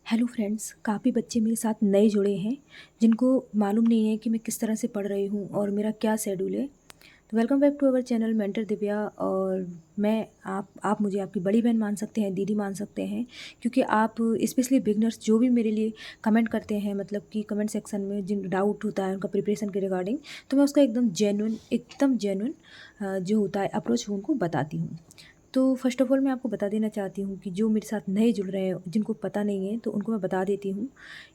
Hello friends, काफ़ी बच्चे मेरे साथ नए जुड़े हैं जिनको मालूम नहीं है कि मैं किस तरह से पढ़ रही हूँ और मेरा क्या शेड्यूल है। तो welcome back to our channel mentor Divya. और मैं आप मुझे आपकी बड़ी बहन मान सकते हैं, दीदी मान सकते हैं, क्योंकि आप स्पेशली बिगनर्स जो भी मेरे लिए कमेंट करते हैं, मतलब कि कमेंट सेक्शन में जिन डाउट होता है उनका प्रिपरेशन के रिगार्डिंग, तो मैं उसका एकदम जेन्युइन जो होता है अप्रोच उनको बताती हूँ। तो फर्स्ट ऑफ़ ऑल मैं आपको बता देना चाहती हूँ कि जो मेरे साथ नए जुड़ रहे हैं, जिनको पता नहीं है, तो उनको मैं बता देती हूँ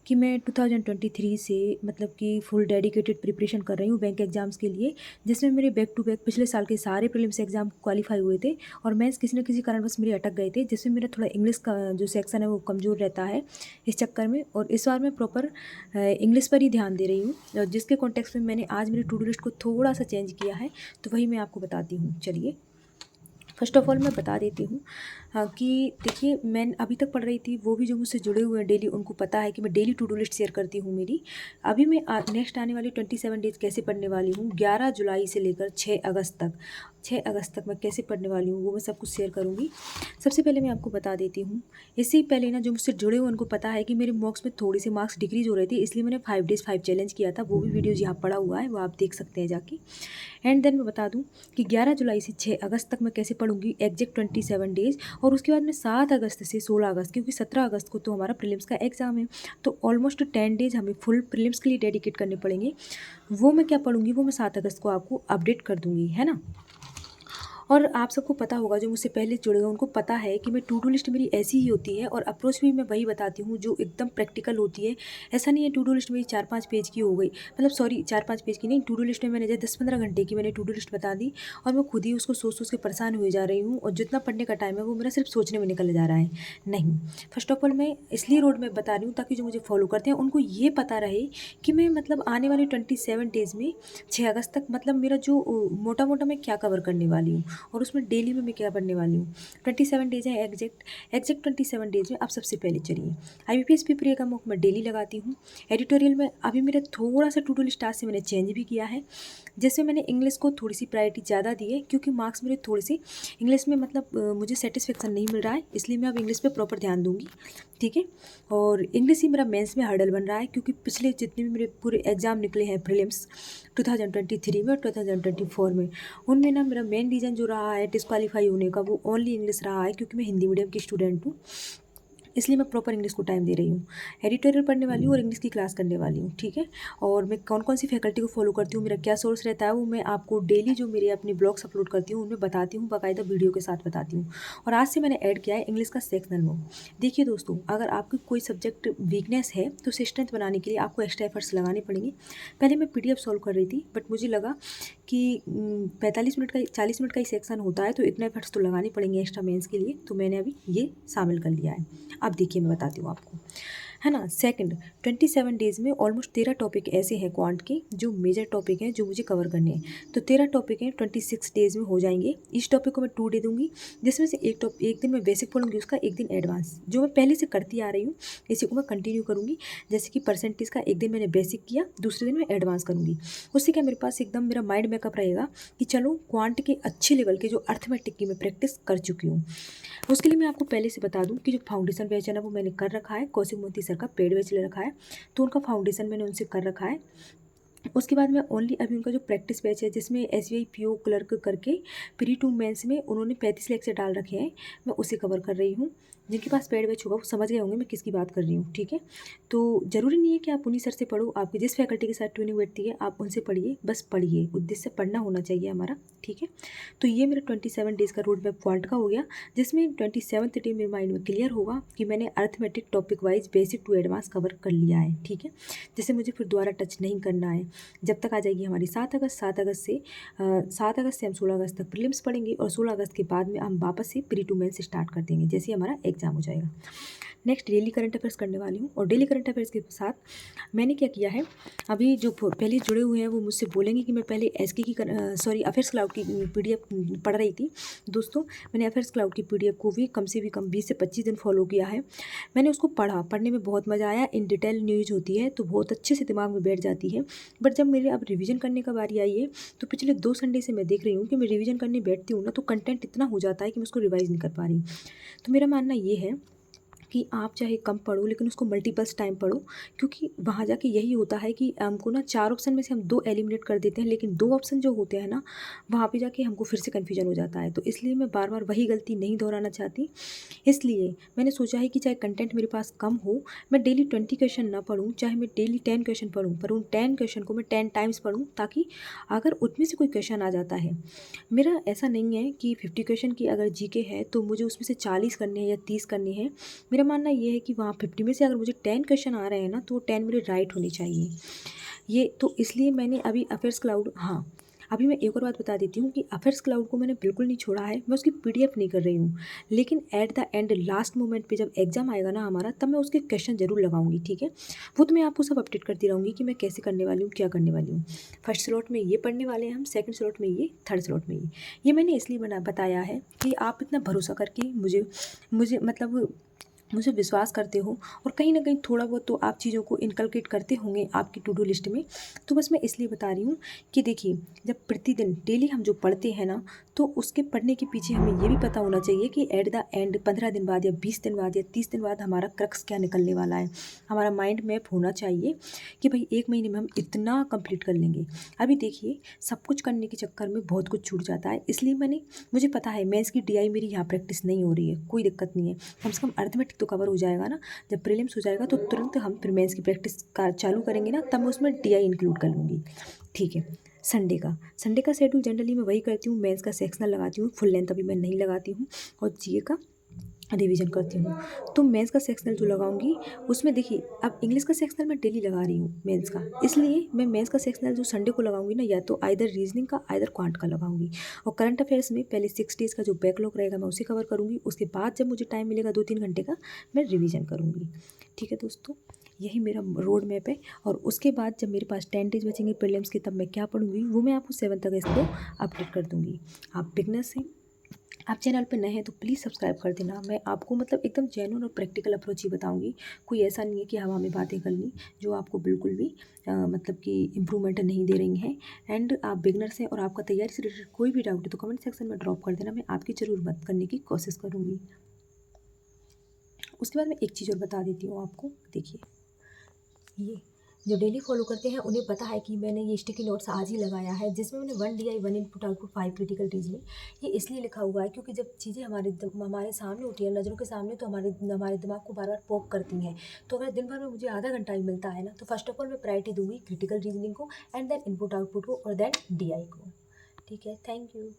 कि मैं 2023 से मतलब कि फुल डेडिकेटेड प्रिपरेशन कर रही हूँ बैंक एग्ज़ाम्स के लिए, जिसमें मेरे बैक टू बैक पिछले साल के सारे प्रीलिम्स एग्ज़ाम क्वालिफाई हुए थे और मेंस किसी न किसी कारणवश मेरे अटक गए थे, जिसमें मेरा थोड़ा इंग्लिश का जो सेक्शन है वो कमज़ोर रहता है इस चक्कर में। और इस बार मैं प्रॉपर इंग्लिश पर ही ध्यान दे रही हूँ, और जिसके कॉन्टेक्स्ट में मैंने आज मेरी टू डू लिस्ट को थोड़ा सा चेंज किया है, तो वही मैं आपको बताती हूँ। चलिए, फर्स्ट ऑफ़ ऑल मैं बता देती हूँ कि देखिए, मैं अभी तक पढ़ रही थी, वो भी जो मुझसे जुड़े हुए हैं डेली उनको पता है कि मैं daily to do list share करती हूँ मेरी। अभी मैं नेक्स्ट आने वाली 27 डेज़ कैसे पढ़ने वाली हूँ, 11 जुलाई से लेकर 6 अगस्त तक मैं कैसे पढ़ने वाली हूँ, वो मैं सब कुछ शेयर करूँगी। सबसे पहले मैं आपको बता देती हूँ, इससे ही पहले ना जो मुझसे जुड़े हुए उनको पता है कि मेरे मॉक्स में थोड़े से मार्क्स डिक्रीज़ हो रहे थे, इसलिए मैंने 5 डेज़ 5 चैलेंज किया था। वो भी वीडियोज़ यहाँ पड़ा हुआ है, वो आप देख सकते हैं जाके। एंड देन मैं बता दूं कि 11 जुलाई से 6 अगस्त तक मैं कैसे पढ़ूंगी, एग्जैक्ट 27 डेज़। और उसके बाद मैं 7 अगस्त से 16 अगस्त, क्योंकि 17 अगस्त को तो हमारा प्रीलिम्स का एग्ज़ाम है, तो ऑलमोस्ट 10 डेज़ हमें फुल प्रीलिम्स के लिए डेडिकेट करने पड़ेंगे। वो मैं क्या पढ़ूंगी, वो मैं 7 अगस्त को आपको अपडेट कर दूंगी, है ना। और आप सबको पता होगा, जो मुझसे पहले जुड़े हुए उनको पता है कि मैं टू डू लिस्ट मेरी ऐसी ही होती है, और अप्रोच भी मैं वही बताती हूँ जो एकदम प्रैक्टिकल होती है। ऐसा नहीं है टू डू लिस्ट मेरी 4-5 पेज की हो गई, मतलब सॉरी 4-5 पेज की नहीं, टू डू लिस्ट में मैंने जैसे 10-15 घंटे की मैंने टू डू लिस्ट बता दी, और मैं खुद ही उसको सोच सोच के परेशान हुए जा रही हूँ, और जितना पढ़ने का टाइम है वो मेरा सिर्फ सोचने में निकल जा रहा है। नहीं, फर्स्ट ऑफ ऑल मैं इसलिए रोड मैप बता रही हूँ ताकि जो मुझे फॉलो करते हैं उनको ये पता रहे कि मैं मतलब आने वाले 27 डेज़ में 6 अगस्त तक मतलब मेरा जो मोटा मोटा मैं क्या कवर करने वाली हूँ, और उसमें डेली में मैं क्या पढ़ने वाली हूँ। 27 डेज़ है, एग्जैक्ट 27 डेज़ में। आप सबसे पहले चलिए, IBPS प्रिपेयर का मॉक मैं डेली लगाती हूँ। एडिटोरियल में अभी मेरा थोड़ा सा टू डू लिस्ट आज से मैंने चेंज भी किया है, जैसे मैंने इंग्लिश को थोड़ी सी प्रायोरिटी ज़्यादा दी है, क्योंकि मार्क्स मेरे थोड़े से इंग्लिश में मतलब मुझे सेटिस्फेक्शन नहीं मिल रहा है, इसलिए मैं अब इंग्लिश पे प्रॉपर ध्यान दूंगी, ठीक है। और इंग्लिश ही मेरा मेंस में हर्डल बन रहा है, क्योंकि पिछले जितने भी मेरे पूरे एग्ज़ाम निकले हैं प्रीलिम्स 2023 में और 2024 में, उनमें ना मेरा मेन रीज़न जो रहा है डिस्क्वालीफाई होने का, वो ओनली इंग्लिश रहा है, क्योंकि मैं हिंदी मीडियम की स्टूडेंट हूँ, इसलिए मैं प्रॉपर इंग्लिश को टाइम दे रही हूँ। एडिटोरियल पढ़ने वाली हूँ और इंग्लिश की क्लास करने वाली हूँ, ठीक है। और मैं कौन कौन सी फैकल्टी को फॉलो करती हूँ, मेरा क्या सोर्स रहता है, वो मैं आपको डेली जो मेरे अपने ब्लॉग्स अपलोड करती हूँ उनमें बताती हूँ, बाकायदा वीडियो के साथ बताती हूँ। और आज से मैंने ऐड किया है इंग्लिश का सेक्शनल मॉक। देखिए दोस्तों, अगर आपकी कोई सब्जेक्ट वीकनेस है तो उसे स्ट्रेंथ बनाने के लिए आपको एक्स्ट्रा एफर्ट्स लगाने पड़ेंगे। पहले मैं PDF सॉल्व कर रही थी, बट मुझे लगा कि 45 मिनट का 40 मिनट का ही सेक्शन होता है, तो इतने एफर्ट्स तो लगाने पड़ेंगे एक्स्ट्रा मेंस के लिए, तो मैंने अभी ये शामिल कर लिया है। अब देखिए, मैं बताती हूँ आपको, है ना। सेकंड, 27 डेज़ में ऑलमोस्ट 13 टॉपिक ऐसे हैं क्वांट के जो मेजर टॉपिक हैं जो मुझे कवर करने हैं। तो 13 टॉपिक हैं, 26 डेज़ में हो जाएंगे। इस टॉपिक को मैं 2 डे दूंगी, जिसमें से एक दिन मैं बेसिक पढ़ूंगी, उसका एक दिन एडवांस, जो मैं पहले से करती आ रही हूँ इसी को मैं कंटिन्यू करूँगी। जैसे कि परसेंटेज का एक दिन मैंने बेसिक किया, दूसरे दिन मैं एडवांस करूँगी। उससे क्या मेरे पास एकदम मेरा माइंड मेकअप रहेगा कि चलो क्वांट के अच्छे लेवल के जो अर्थमेटिक की मैं प्रैक्टिस कर चुकी हूँ। उसके लिए मैं आपको पहले से बता दूं कि जो फाउंडेशन बैच है ना, वो मैंने कर रखा है, कौशिक मोती सर का पेड बैच ले रखा है, तो उनका फाउंडेशन मैंने उनसे कर रखा है। उसके बाद मैं ओनली अभी उनका जो प्रैक्टिस बैच है, जिसमें SBI PO क्लर्क करके प्री टू मेंस में उन्होंने 35 लेक्चर डाल रखे हैं, मैं उसे कवर कर रही हूँ। जिनके पास पेड बैच होगा वो समझ गए होंगे मैं किसकी बात कर रही हूँ, ठीक है। तो ज़रूरी नहीं है कि आप उन्हीं सर से पढ़ो, आपकी जिस फैकल्टी के साथ ट्यूनिंग बैठती है आप उनसे पढ़िए, बस पढ़िए, उद्देश्य पढ़ना होना चाहिए हमारा, ठीक है। तो ये मेरा 27 डेज़ का रोड मैप क्वांट का हो गया, जिसमें 27th डे मेरे माइंड में क्लियर होगा कि मैंने arithmetic topic wise basic to advance cover कर लिया है, ठीक है। जिसे मुझे फिर दोबारा टच नहीं करना है, जब तक आ जाएगी हमारी 7 अगस्त से हम 16 अगस्त तक प्रीलिम्स पढ़ेंगे, और 16 अगस्त के बाद में हम वापस से प्री टू मेंस स्टार्ट कर देंगे, जैसे ही हमारा एग्जाम हो जाएगा। नेक्स्ट डेली करंट अफेयर्स करने वाली हूँ, और डेली करंट अफेयर्स के साथ मैंने क्या किया है, अभी जो पहले जुड़े हुए हैं वो मुझसे बोलेंगे कि मैं पहले SK की अफेयर्स क्लाउड की PDF पढ़ रही थी। दोस्तों, मैंने अफेयर्स क्लाउड की PDF को भी कम से 20 से 25 दिन फॉलो किया है। मैंने उसको पढ़ने में बहुत मज़ा आया। इन डिटेल न्यूज़ होती है तो बहुत अच्छे से दिमाग में बैठ जाती है, बट जब मेरे अब रिवीजन करने का बारी आई है, तो पिछले 2 संडे से मैं देख रही हूँ कि मैं रिवीजन करने बैठती हूँ ना, तो कंटेंट इतना हो जाता है कि मैं उसको रिवाइज नहीं कर पा रही। तो मेरा मानना ये है कि आप चाहे कम पढ़ो लेकिन उसको मल्टीपल्स टाइम पढ़ो, क्योंकि वहाँ जाके यही होता है कि हमको ना 4 ऑप्शन में से हम 2 एलिमिनेट कर देते हैं, लेकिन 2 ऑप्शन जो होते हैं ना, वहाँ पे जाके हमको फिर से कन्फ्यूजन हो जाता है। तो इसलिए मैं बार-बार वही गलती नहीं दोहराना चाहती। इसलिए मैंने सोचा है कि चाहे कंटेंट मेरे पास कम हो, मैं डेली 20 क्वेश्चन ना पढूँ, चाहे मैं डेली 10 क्वेश्चन पढूँ, पर उन 10 क्वेश्चन को मैं 10 टाइम्स पढूँ, ताकि अगर उनमें से कोई क्वेश्चन आ जाता है, मेरा ऐसा नहीं है कि 50 क्वेश्चन की अगर जीके है तो मुझे उसमें से 40 करने हैं या 30 करने हैं। मेरा मानना ये है कि वहाँ 50 में से अगर मुझे 10 क्वेश्चन आ रहे हैं ना, तो वो 10 मेरे राइट होने चाहिए। ये तो इसलिए मैंने अभी अफेयर्स क्लाउड, हाँ, अभी मैं एक और बात बता देती हूँ कि अफेयर्स क्लाउड को मैंने बिल्कुल नहीं छोड़ा है, मैं उसकी पीडीएफ नहीं कर रही हूँ। लेकिन at the end last moment पे जब एग्ज़ाम आएगा ना हमारा, तब मैं उसके क्वेश्चन ज़रूर लगाऊंगी, ठीक है। वो तो मैं आपको सब अपडेट करती रहूँगी कि मैं कैसे करने वाली हूँ, क्या करने वाली हूँ। फर्स्ट स्लॉट में ये पढ़ने वाले हैं हम, सेकंड स्लॉट में ये, थर्ड स्लॉट में ये मैंने इसलिए बताया है कि आप इतना भरोसा करके मुझे मुझे मतलब मुझे विश्वास करते हो, और कहीं न कहीं थोड़ा बहुत तो आप चीज़ों को इनकलकेट करते होंगे आपकी टू डू लिस्ट में। तो बस मैं इसलिए बता रही हूँ कि देखिए, जब प्रतिदिन डेली हम जो पढ़ते हैं ना, तो उसके पढ़ने के पीछे हमें ये भी पता होना चाहिए कि एट द एंड 15 दिन बाद या 20 दिन बाद या 30 दिन बाद हमारा क्रक्स क्या निकलने वाला है। हमारा माइंड मैप होना चाहिए कि भाई 1 महीने में हम इतना कंप्लीट कर लेंगे। अभी देखिए, सब कुछ करने के चक्कर में बहुत कुछ छूट जाता है, इसलिए मुझे पता है मेंस की डीआई मेरी यहाँ प्रैक्टिस नहीं हो रही है, कोई दिक्कत नहीं है। कम से कम अर्थमेटिक तो कवर हो जाएगा ना। जब प्रीलिम्स हो जाएगा तो तुरंत हम फिर मेंस की प्रैक्टिस का चालू करेंगे ना, तब मैं उसमें डीआई इंक्लूड कर लूँगी, ठीक है। संडे का शेड्यूल जनरली मैं वही करती हूँ, मेंस का सेक्शनल लगाती हूँ, फुल लेंथ अभी मैं नहीं लगाती हूँ, और जीए का रिवीजन करती हूँ। तो मेंस का सेक्शनल जो लगाऊंगी, उसमें देखिए, अब इंग्लिश का सेक्शनल मैं डेली लगा रही हूँ मेंस का, इसलिए मैं मेंस का सेक्शनल जो संडे को लगाऊंगी ना, या तो आइदर रीजनिंग का आइदर क्वांट का लगाऊंगी। और करंट अफेयर्स में पहले 6 डेज़ का जो बैकलॉग रहेगा मैं उसे कवर करूँगी, उसके बाद जब मुझे टाइम मिलेगा 2-3 घंटे का, मैं रिवीजन करूँगी, ठीक है दोस्तों। यही मेरा रोड मैप है। और उसके बाद जब मेरे पास 10 डेज बचेंगे प्रीलिम्स के, तब मैं क्या पढ़ूंगी वो मैं आपको 7 अगस्त को अपडेट कर दूँगी। आप बिगनर्स हैं, आप चैनल पे नए हैं, तो प्लीज़ सब्सक्राइब कर देना। मैं आपको मतलब एकदम जेन्युइन और प्रैक्टिकल अप्रोच ही बताऊंगी। कोई ऐसा नहीं है कि हवा में बातें कर ली जो आपको बिल्कुल भी मतलब कि इम्प्रूवमेंट नहीं दे रही हैं। एंड आप बिगनर्स हैं और आपका तैयारी से रिलेटेड कोई भी डाउट है तो कमेंट सेक्शन में ड्रॉप कर देना, मैं आपकी ज़रूर मदद करने की कोशिश करूँगी। उसके बाद मैं एक चीज़ और बता देती हूँ आपको, देखिए, ये जो डेली फॉलो करते हैं उन्हें पता है कि मैंने ये स्टिकी नोट्स आज ही लगाया है, जिसमें मैंने 1 DI 1 input output 5 critical reasoning, ये इसलिए लिखा हुआ है क्योंकि जब चीज़ें हमारे सामने होती है, नज़रों के सामने, तो हमारे दिमाग को बार बार पोक करती हैं। तो अगर दिन भर में मुझे आधा घंटा ही मिलता है ना, तो फर्स्ट ऑफ ऑल मैं प्रायोरिटी दूंगी क्रिटिकल रीजनिंग को, एंड देन इनपुट आउटपुट को, और देन DI को, ठीक है। Thank you.